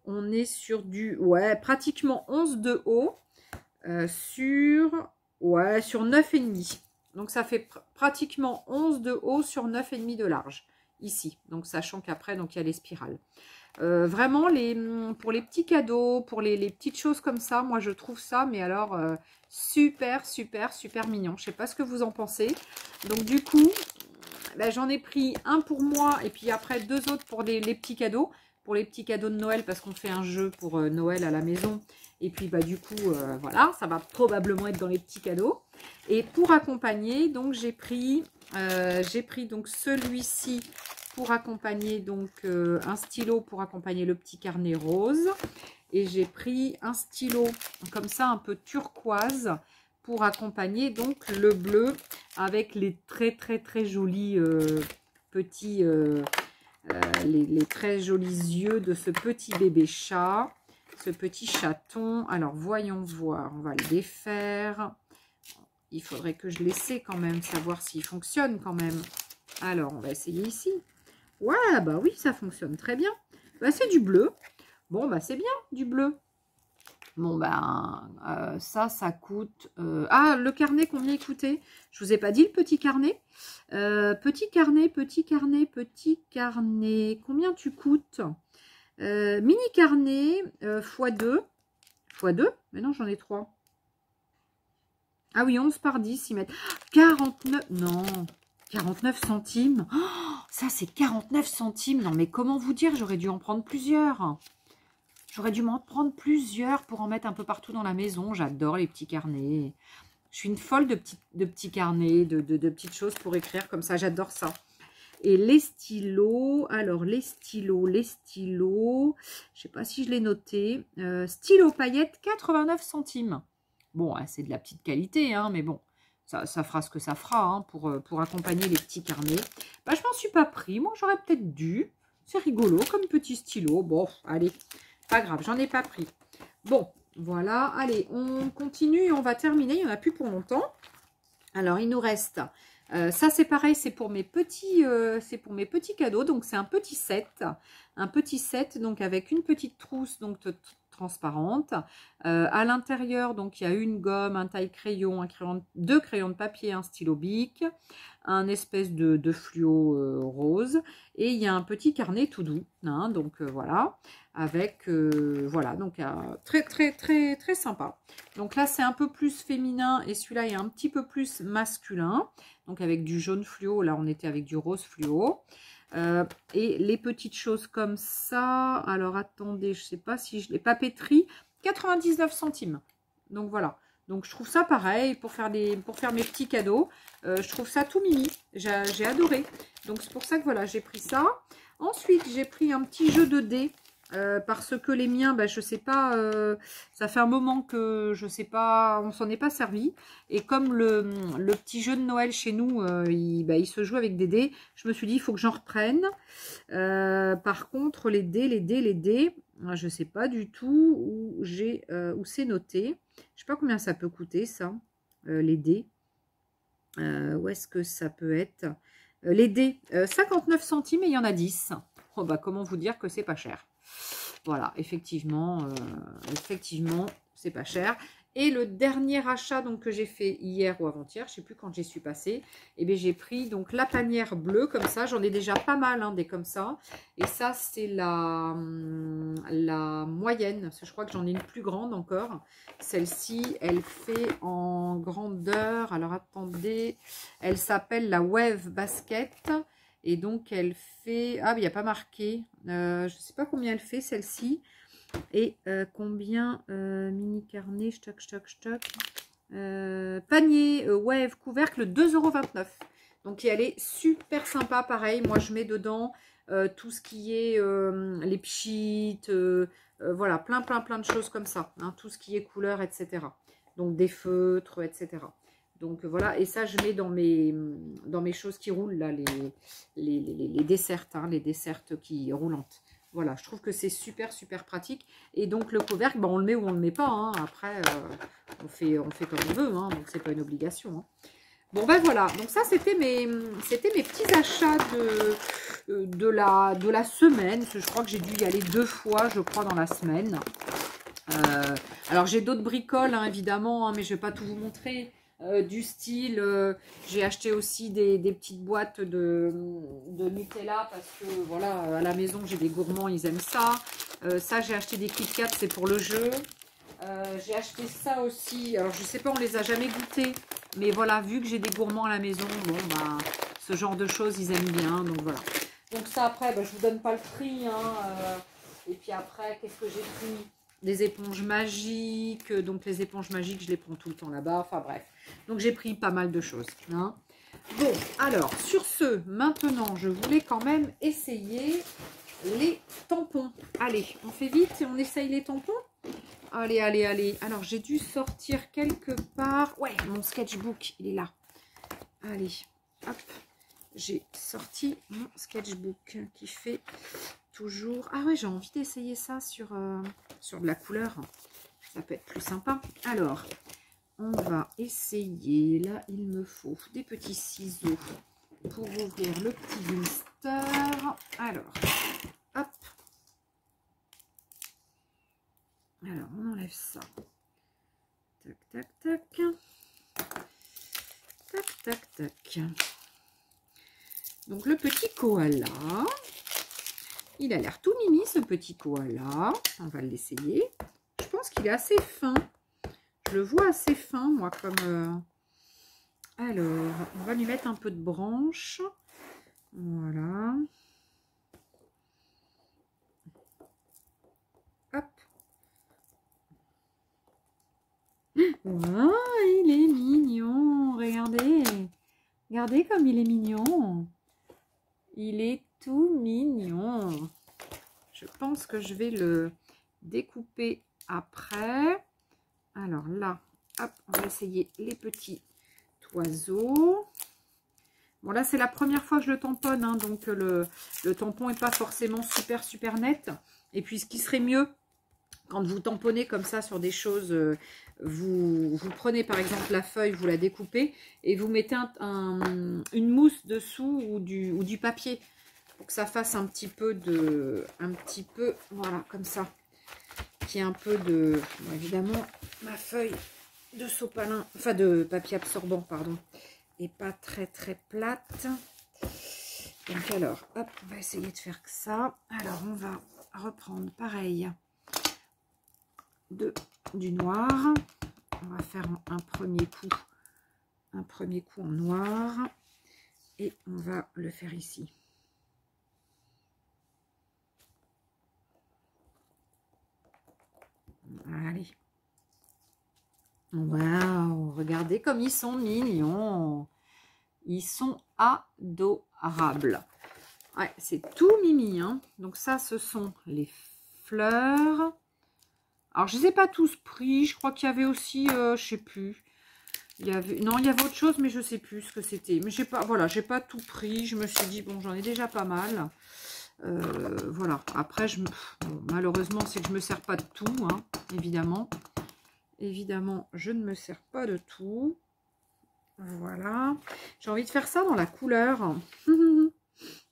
On est sur du, ouais, pratiquement 11 de haut sur 9,5. Donc ça fait pratiquement 11 de haut sur 9,5 de large ici. Donc sachant qu'après, donc il y a les spirales. Vraiment, pour les petits cadeaux, pour les petites choses comme ça, moi je trouve ça, mais alors super mignon. Je sais pas ce que vous en pensez. Donc du coup, ben, j'en ai pris un pour moi et puis après deux autres pour les petits cadeaux. Pour les petits cadeaux de Noël parce qu'on fait un jeu pour Noël à la maison. Et puis bah du coup, voilà, ça va probablement être dans les petits cadeaux. Et pour accompagner, donc j'ai pris donc celui-ci pour accompagner donc un stylo pour accompagner le petit carnet rose. Et j'ai pris un stylo comme ça un peu turquoise pour accompagner donc le bleu avec les très jolis petits les très jolis yeux de ce petit bébé chat, ce petit chaton. Alors voyons voir, on va le défaire. Il faudrait que je l'essaie quand même, savoir s'il fonctionne quand même. Alors on va essayer ici. Ouais, bah oui, ça fonctionne très bien. Bah c'est du bleu. Bon, bah c'est bien, du bleu. Bon, ben, ça coûte... Ah, le carnet, combien il coûtait? Je vous ai pas dit le petit carnet. Petit carnet, petit carnet, petit carnet. Combien tu coûtes? Mini carnet x2. x2? Mais non, j'en ai 3. Ah oui, 11 par 10, ils mettent 49... Non, 49 centimes. Oh, ça, c'est 49 centimes. Non, mais comment vous dire? J'aurais dû en prendre plusieurs. J'aurais dû m'en prendre plusieurs pour en mettre un peu partout dans la maison. J'adore les petits carnets. Je suis une folle de petits carnets, de petites choses pour écrire comme ça. J'adore ça. Et les stylos, alors les stylos, je ne sais pas si je l'ai noté. Stylo paillettes, 89 centimes. Bon, c'est de la petite qualité, hein, mais bon, ça fera ce que ça fera hein, pour accompagner les petits carnets. Bah, je m'en suis pas pris. Moi, j'aurais peut-être dû. C'est rigolo comme petit stylo. Bon, allez. Pas grave, j'en ai pas pris. Bon, voilà. Allez, on continue et on va terminer. Il n'y en a plus pour longtemps. Alors, il nous reste... ça, c'est pareil, c'est pour mes petits cadeaux. Donc, c'est un petit set. Un petit set, donc, avec une petite trousse donc transparente. À l'intérieur, donc, il y a une gomme, un taille-crayon, deux crayons de papier, un stylo Bic, un espèce de fluo rose. Et il y a un petit carnet tout doux. Hein, donc, voilà. Avec, voilà, donc très, très, très, très sympa. Donc là, c'est un peu plus féminin et celui-là est un petit peu plus masculin. Donc avec du jaune fluo, là, on était avec du rose fluo. Et les petites choses comme ça, alors attendez, je sais pas si je l'ai... Papeterie, 99 centimes. Donc voilà. Donc je trouve ça pareil pour faire mes petits cadeaux. Je trouve ça tout mimi. J'ai adoré. Donc c'est pour ça que voilà, j'ai pris ça. Ensuite, j'ai pris un petit jeu de dés. Parce que les miens, bah, je sais pas, ça fait un moment que je sais pas, on s'en est pas servi. Et comme le petit jeu de Noël chez nous, il se joue avec des dés, je me suis dit, il faut que j'en reprenne. Par contre, les dés, je sais pas du tout où c'est noté. Je sais pas combien ça peut coûter, ça, les dés. Où est-ce que ça peut être? Les dés, 59 centimes et il y en a 10. Oh, bah, comment vous dire que c'est pas cher? Voilà, effectivement, c'est pas cher. Et le dernier achat donc, que j'ai fait hier ou avant-hier, je ne sais plus quand j'y suis passée, et bien j'ai pris donc la panière bleue comme ça. J'en ai déjà pas mal hein, des comme ça. Et ça, c'est la moyenne, parce que je crois que j'en ai une plus grande encore. Celle-ci, elle fait en grandeur, alors attendez, elle s'appelle la Wave Basket. Et donc, elle fait... Ah, mais il n'y a pas marqué. Je ne sais pas combien elle fait, celle-ci. Et combien mini carnet, panier, wave, couvercle, 2,29 €. Donc, elle est super sympa. Pareil, moi, je mets dedans tout ce qui est les pchites. Voilà, plein de choses comme ça. Hein, tout ce qui est couleur, etc. Donc, des feutres, etc. Donc voilà, et ça je mets dans mes choses qui roulent, là, les dessertes, hein, les dessertes qui roulantes. Voilà, je trouve que c'est super pratique. Et donc le couvercle, ben, on le met ou on le met pas. Hein. Après, on fait comme on veut, hein, donc c'est pas une obligation. Hein. Bon ben voilà, donc ça c'était mes petits achats de la semaine. Je crois que j'ai dû y aller 2 fois, je crois, dans la semaine. Alors j'ai d'autres bricoles, hein, évidemment, hein, mais je vais pas tout vous montrer. Du style, j'ai acheté aussi des petites boîtes de Nutella parce que voilà, à la maison j'ai des gourmands, ils aiment ça. Ça j'ai acheté des Kit Kat, c'est pour le jeu. J'ai acheté ça aussi, alors je sais pas, on les a jamais goûtés, mais voilà, vu que j'ai des gourmands à la maison, bon bah ce genre de choses ils aiment bien, donc voilà. Donc ça après, bah, je vous donne pas le prix, hein, et puis après, qu'est-ce que j'ai pris? Des éponges magiques, donc les éponges magiques je les prends tout le temps là-bas, enfin bref. Donc j'ai pris pas mal de choses. Hein. Bon, alors sur ce, maintenant je voulais quand même essayer les tampons. Allez, on fait vite et on essaye les tampons. Allez. Alors j'ai dû sortir quelque part. Ouais, mon sketchbook, il est là. Allez, hop. J'ai sorti mon sketchbook qui fait toujours... Ah ouais, j'ai envie d'essayer ça sur de la couleur. Ça peut être plus sympa. Alors, on va essayer. Là, il me faut des petits ciseaux pour ouvrir le petit blister. Alors, hop. Alors, on enlève ça. Tac, tac, tac. Tac, tac, tac. Donc, le petit koala. Il a l'air tout mimi, ce petit koala. On va l'essayer. Je pense qu'il est assez fin. Je le vois assez fin, moi, comme... Alors, on va lui mettre un peu de branches. Voilà. Hop. Wow, il est mignon. Regardez. Regardez comme il est mignon. Il est tout mignon. Je pense que je vais le découper après. Alors là, hop, on va essayer les petits oiseaux. Bon, là, c'est la première fois que je le tamponne, hein, donc le tampon n'est pas forcément super net. Et puis, ce qui serait mieux, quand vous tamponnez comme ça sur des choses, vous prenez par exemple la feuille, vous la découpez et vous mettez une mousse dessous ou du papier pour que ça fasse un petit peu, voilà, comme ça. Qui est un peu de, bon, évidemment, ma feuille de sopalin, enfin de papier absorbant, pardon, et pas très plate. Donc alors, hop, on va essayer de faire que ça. Alors on va reprendre pareil du noir. On va faire un premier coup en noir et on va le faire ici. Allez. Waouh, regardez comme ils sont mignons. Ils sont adorables. Ouais, c'est tout mimi, hein. Donc ça, ce sont les fleurs. Alors, je ne les ai pas tous pris. Je crois qu'il y avait aussi, je ne sais plus. Non, il y avait autre chose, mais je ne sais plus ce que c'était. Mais j'ai pas, voilà, j'ai pas tout pris. Je me suis dit, bon, j'en ai déjà pas mal. Voilà. Après, bon, malheureusement, c'est que je ne me sers pas de tout, hein, évidemment. Évidemment, je ne me sers pas de tout. Voilà. J'ai envie de faire ça dans la couleur.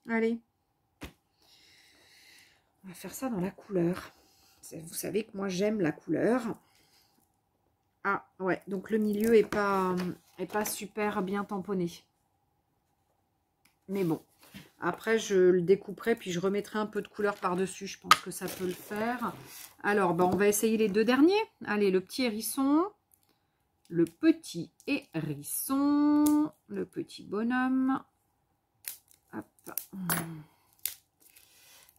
Allez. On va faire ça dans la couleur. Vous savez que moi, j'aime la couleur. Ah, ouais. Donc, le milieu est pas super bien tamponné. Mais bon. Après, je le découperai, puis je remettrai un peu de couleur par-dessus. Je pense que ça peut le faire. Alors, on va essayer les deux derniers. Allez, le petit hérisson. Le petit hérisson. Le petit bonhomme. Hop.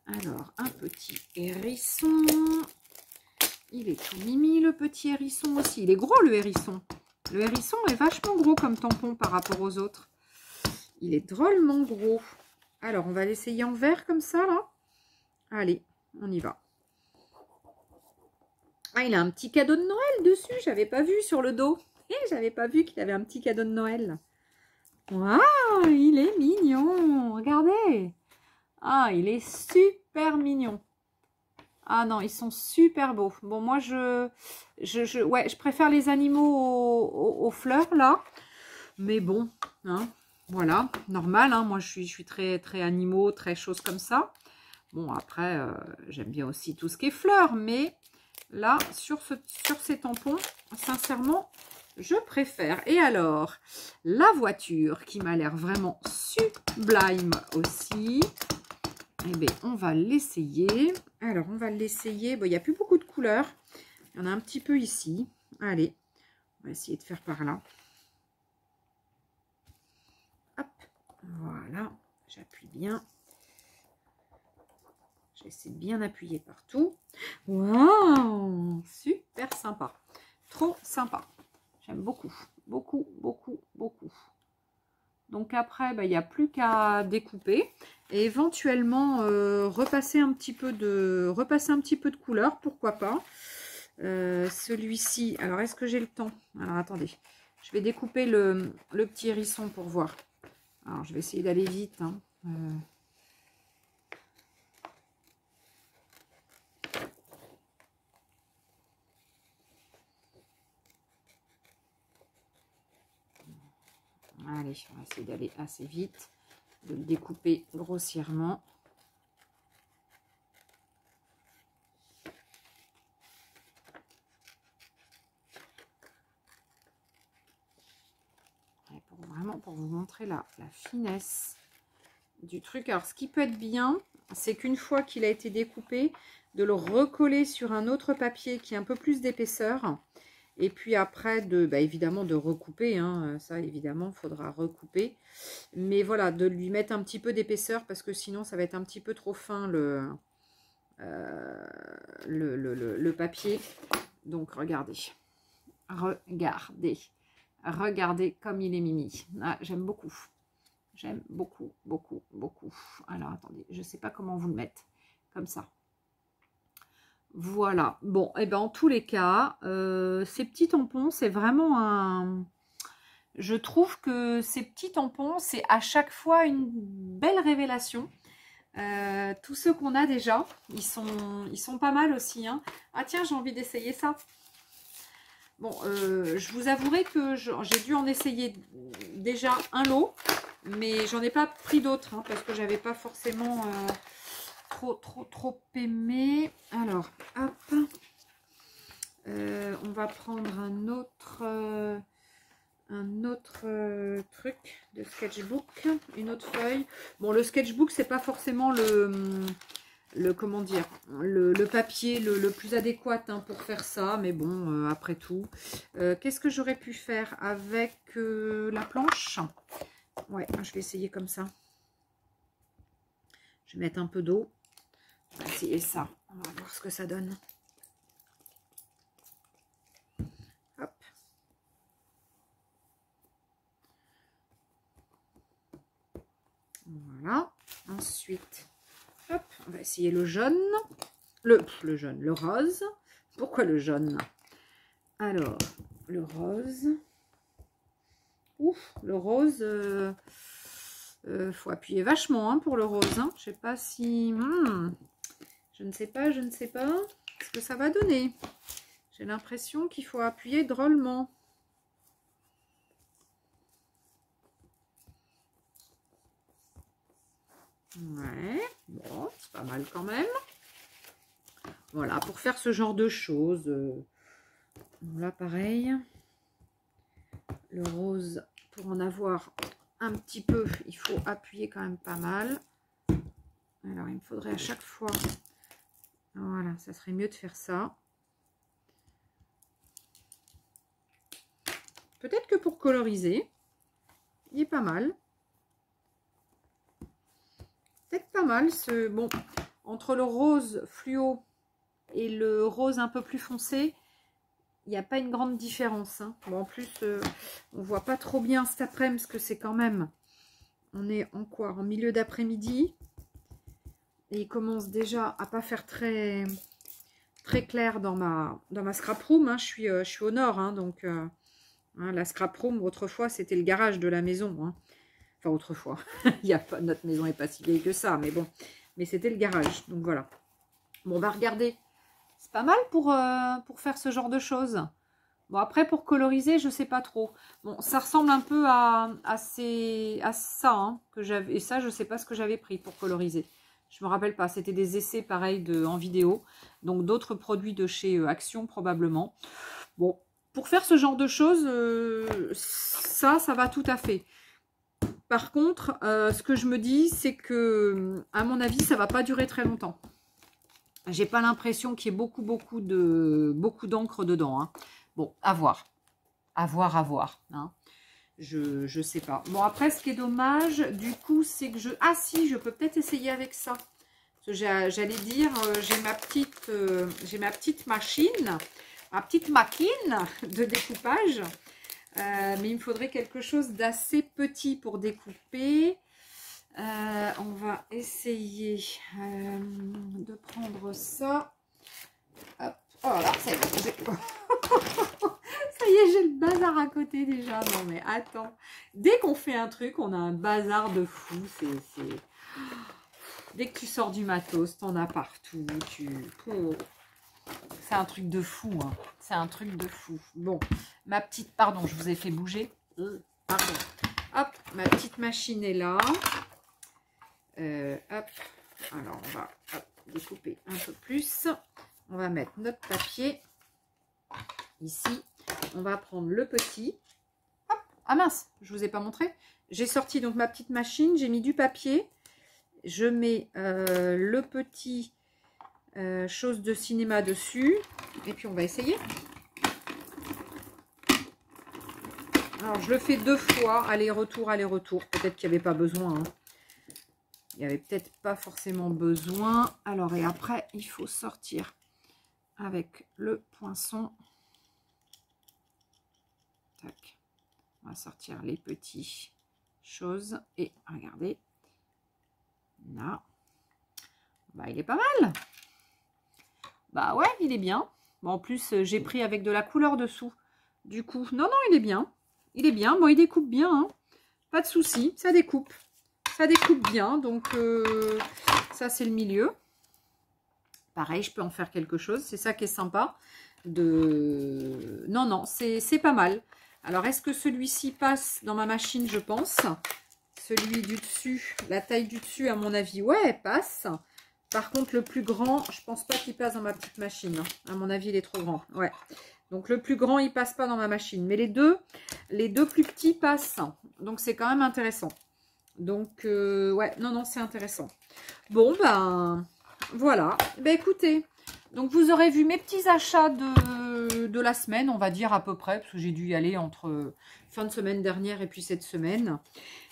Alors, un petit hérisson. Il est tout mimi, le petit hérisson aussi. Il est gros, le hérisson. Le hérisson est vachement gros comme tampon par rapport aux autres. Il est drôlement gros. Alors, on va l'essayer en vert comme ça, là. Allez, on y va. Ah, il a un petit cadeau de Noël dessus. J'avais pas vu sur le dos. Et j'avais pas vu qu'il avait un petit cadeau de Noël. Waouh, il est mignon. Regardez. Ah, il est super mignon. Ah non, ils sont super beaux. Bon, moi, je préfère les animaux aux fleurs, là. Mais bon, hein. Voilà, normal, hein, moi je suis très animaux, très choses comme ça. Bon, après, j'aime bien aussi tout ce qui est fleurs, mais là, sur ces tampons, sincèrement, je préfère. Et alors, la voiture qui m'a l'air vraiment sublime aussi, eh bien, on va l'essayer. Alors, on va l'essayer. Bon, il n'y a plus beaucoup de couleurs. Il y en a un petit peu ici. Allez, on va essayer de faire par là. Voilà, j'appuie bien. J'essaie de bien appuyer partout. Waouh, super sympa. Trop sympa. J'aime beaucoup, beaucoup, beaucoup, beaucoup. Donc après, il n'y a plus qu'à découper. Et éventuellement, repasser un petit peu de couleur, pourquoi pas. Celui-ci, alors est-ce que j'ai le temps? Alors attendez, je vais découper le petit hérisson pour voir. Alors, je vais essayer d'aller vite. Hein. Allez, on va essayer d'aller assez vite, de le découper grossièrement. vraiment pour vous montrer la finesse du truc. Alors, ce qui peut être bien, c'est qu'une fois qu'il a été découpé, de le recoller sur un autre papier qui a un peu plus d'épaisseur. Et puis après, évidemment, de recouper. Hein, ça, évidemment, il faudra recouper. Mais voilà, de lui mettre un petit peu d'épaisseur parce que sinon, ça va être un petit peu trop fin le papier. Donc, regardez. Regardez. Regardez comme il est mimi. Ah, j'aime beaucoup. J'aime beaucoup, beaucoup, beaucoup. Alors, attendez, je ne sais pas comment vous le mettre. Comme ça. Voilà. Bon, et ben en tous les cas, ces petits tampons, c'est vraiment un... Je trouve que ces petits tampons, c'est à chaque fois une belle révélation. Tous ceux qu'on a déjà, ils sont pas mal aussi. Hein. Ah tiens, j'ai envie d'essayer ça. Bon, je vous avouerai que j'ai dû en essayer déjà un lot, mais j'en ai pas pris d'autres hein, parce que j'avais pas forcément trop aimé. Alors, hop, on va prendre un autre truc de sketchbook, une autre feuille. Bon, le sketchbook, c'est pas forcément comment dire, le papier le plus adéquat hein, pour faire ça, mais bon, après tout. Qu'est-ce que j'aurais pu faire avec la planche? Ouais, je vais essayer comme ça. Je vais mettre un peu d'eau. On va essayer ça. On va voir ce que ça donne. Hop. Voilà. Ensuite, hop, on va essayer le jaune. Le jaune, le rose. Pourquoi le jaune? Alors, le rose. Ouf, le rose, faut appuyer vachement hein, pour le rose. Hein. Je sais pas si... je ne sais pas ce que ça va donner. J'ai l'impression qu'il faut appuyer drôlement. Ouais, bon, c'est pas mal quand même. Voilà, pour faire ce genre de choses. Là, pareil. Le rose, pour en avoir un petit peu, il faut appuyer quand même pas mal. Alors, il me faudrait à chaque fois... Voilà, ça serait mieux de faire ça. Peut-être que pour coloriser, il est pas mal. Peut-être pas mal. Bon, entre le rose fluo et le rose un peu plus foncé, il n'y a pas une grande différence. Hein. Bon, en plus, on voit pas trop bien cet après-midi, parce que c'est quand même... On est en quoi? En milieu d'après-midi. Et il commence déjà à pas faire très clair dans ma scrap room. Hein. Je suis au nord, hein, donc hein, la scrap room, autrefois, c'était le garage de la maison. Hein. Enfin, autrefois. Notre maison n'est pas si vieille que ça, mais bon. Mais c'était le garage, donc voilà. Bon, on va regarder. C'est pas mal pour faire ce genre de choses. Bon, après, pour coloriser, je sais pas trop. Bon, ça ressemble un peu à ça, hein, que j'avais. Et ça, je sais pas ce que j'avais pris pour coloriser. Je me rappelle pas. C'était des essais pareils en vidéo. Donc, d'autres produits de chez Action, probablement. Bon, pour faire ce genre de choses, ça va tout à fait. Par contre, ce que je me dis, c'est que, à mon avis, ça va pas durer très longtemps. J'ai pas l'impression qu'il y ait beaucoup d'encre dedans. Hein. Bon, à voir. À voir. Hein. Je sais pas. Bon, après, ce qui est dommage, du coup, c'est que je... Ah si, je peux peut-être essayer avec ça. J'allais dire, j'ai ma petite machine, ma petite machine de découpage. Mais il me faudrait quelque chose d'assez petit pour découper. On va essayer de prendre ça. Hop, voilà, ça y est. Ça y est, j'ai le bazar à côté déjà. Non mais attends. Dès qu'on fait un truc, on a un bazar de fou. Dès que tu sors du matos, t'en as partout. C'est un truc de fou. Hein. C'est un truc de fou. Bon, ma petite... Pardon, je vous ai fait bouger. Pardon. Hop, ma petite machine est là. Hop. Alors, on va découper un peu plus. On va mettre notre papier ici. On va prendre le petit. Hop, Ah mince, je vous ai pas montré. J'ai sorti donc ma petite machine, j'ai mis du papier. Je mets le petit chose de cinéma dessus. Et puis on va essayer. Alors je le fais 2 fois, aller-retour, aller-retour. Peut-être qu'il n'y avait pas besoin. Hein. Il n'y avait peut-être pas forcément besoin. Alors et après, il faut sortir avec le poinçon. Tac. On va sortir les petites choses. Et regardez. Là. Bah, il est pas mal. Bah ouais, il est bien. Bon, en plus, j'ai pris avec de la couleur dessous. Du coup, non, il est bien. Il est bien. Bon, il découpe bien. Hein. Pas de souci. Ça découpe. Ça découpe bien. Donc, ça, c'est le milieu. Pareil, je peux en faire quelque chose. C'est ça qui est sympa. Non, c'est pas mal. Alors, est-ce que celui-ci passe dans ma machine? Je pense. Celui du dessus, la taille du dessus, à mon avis, ouais, passe. Par contre, le plus grand, je pense pas qu'il passe dans ma petite machine. À mon avis, il est trop grand. Ouais. Donc, le plus grand, il passe pas dans ma machine. Mais les deux plus petits passent. Donc, c'est quand même intéressant. Donc, ouais, non, c'est intéressant. Bon, ben, voilà. Ben, écoutez, donc, vous aurez vu mes petits achats de la semaine, on va dire à peu près, parce que j'ai dû y aller entre fin de semaine dernière et puis cette semaine.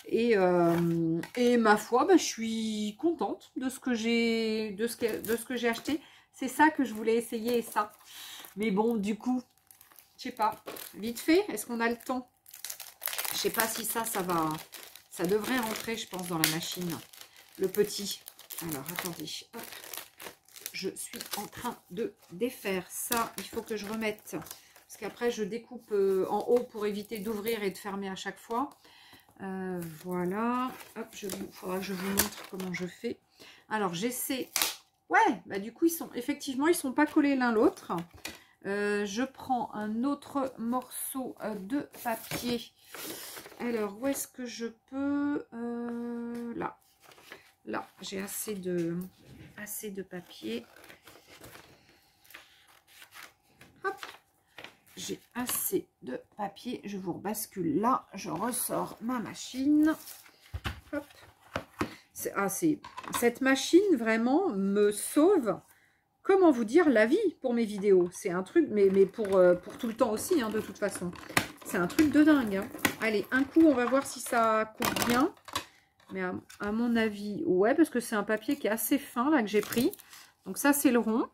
Et ma foi, bah, je suis contente de ce que j'ai acheté. C'est ça que je voulais essayer et ça. Mais bon, du coup, je sais pas. Vite fait, est-ce qu'on a le temps? Je sais pas si ça va. Ça devrait rentrer, je pense, dans la machine. Le petit. Alors, attendez. Hop. Je suis en train de défaire ça. Il faut que je remette. Parce qu'après, je découpe en haut pour éviter d'ouvrir et de fermer à chaque fois. Voilà. Hop, faudra que je vous montre comment je fais. Alors, j'essaie. Ouais, bah du coup, effectivement, ils sont pas collés l'un l'autre. Je prends un autre morceau de papier. Alors, où est-ce que je peux là. Là, j'ai assez de papier. Hop. J'ai assez de papier. Je vous rebascule là. Je ressors ma machine. Hop. Cette machine, vraiment, me sauve, comment vous dire, la vie pour mes vidéos. C'est un truc, mais pour tout le temps aussi, hein, de toute façon. C'est un truc de dingue. Hein. Allez, un coup, on va voir si ça coupe bien. Mais à mon avis, ouais, parce que c'est un papier qui est assez fin, là, que j'ai pris. Donc ça, c'est le rond.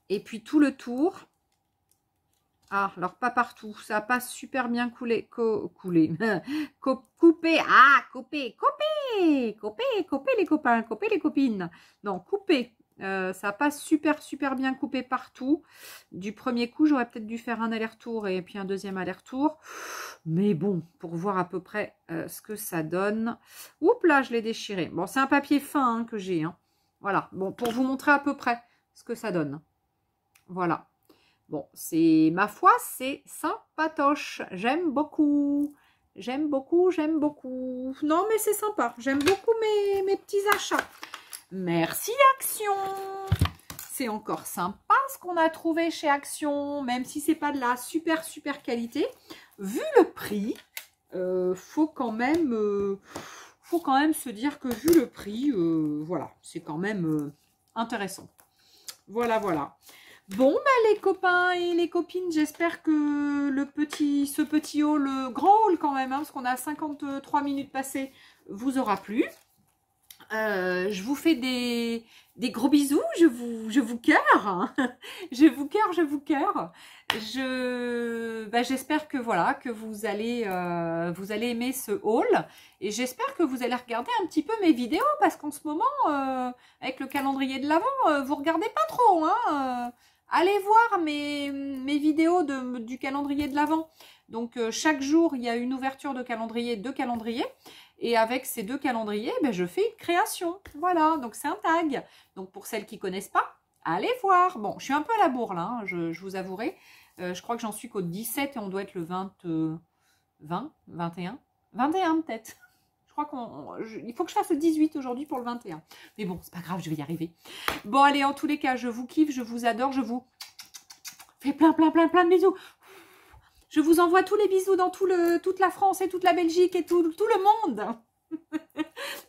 Et puis tout le tour. Ah, alors pas partout. Ça n'a pas super bien coupé. Ah, coupé les copains, coupé les copines. Non, coupé. Ça n'a pas super bien coupé partout. Du premier coup, j'aurais peut-être dû faire un aller-retour et puis un deuxième aller-retour. Mais bon, pour voir à peu près ce que ça donne. Oups là, je l'ai déchiré. Bon, c'est un papier fin hein, que j'ai. Hein. Voilà, bon, pour vous montrer à peu près ce que ça donne. Voilà. Bon, c'est ma foi, c'est sympatoche. J'aime beaucoup. J'aime beaucoup. Non, mais c'est sympa. J'aime beaucoup mes petits achats. Merci Action. C'est encore sympa ce qu'on a trouvé chez Action, même si c'est pas de la super qualité. Vu le prix, faut quand même se dire que vu le prix, voilà, c'est quand même intéressant. Voilà. Bon, ben, les copains et les copines, j'espère que ce petit haul, le grand haul quand même, hein, parce qu'on a 53 minutes passées, vous aura plu. Je vous fais des gros bisous, je vous cœur, hein. je vous cœur. J'espère que voilà, que vous allez aimer ce haul et j'espère que vous allez regarder un petit peu mes vidéos parce qu'en ce moment, avec le calendrier de l'Avent, vous regardez pas trop, hein. Allez voir mes vidéos du calendrier de l'Avent. Donc, chaque jour, il y a une ouverture de calendrier, 2 calendriers. Et avec ces 2 calendriers, ben, je fais une création. Voilà, donc c'est un tag. Donc, pour celles qui ne connaissent pas, allez voir. Bon, je suis un peu à la bourre, là, hein, je vous avouerai. Je crois que j'en suis qu'au 17 et on doit être le 21 peut-être. Je crois il faut que je fasse le 18 aujourd'hui pour le 21. Mais bon, c'est pas grave, je vais y arriver. Bon, allez, en tous les cas, je vous kiffe, je vous adore, je vous fais plein de bisous. Je vous envoie tous les bisous dans toute la France et toute la Belgique et tout le monde.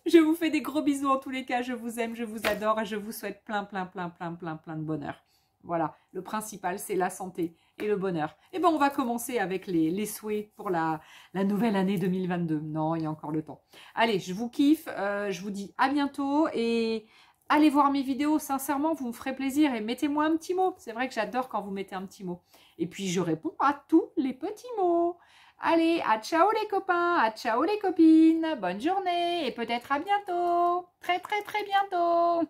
Je vous fais des gros bisous en tous les cas. Je vous aime, je vous adore et je vous souhaite plein de bonheur. Voilà, le principal, c'est la santé et le bonheur. Et ben, on va commencer avec les souhaits pour la nouvelle année 2022. Non, il y a encore le temps. Allez, je vous kiffe. Je vous dis à bientôt et allez voir mes vidéos. Sincèrement, vous me ferez plaisir et mettez-moi un petit mot. C'est vrai que j'adore quand vous mettez un petit mot. Et puis, je réponds à tous les petits mots. Allez, à ciao les copains, à ciao les copines. Bonne journée et peut-être à bientôt. Très bientôt.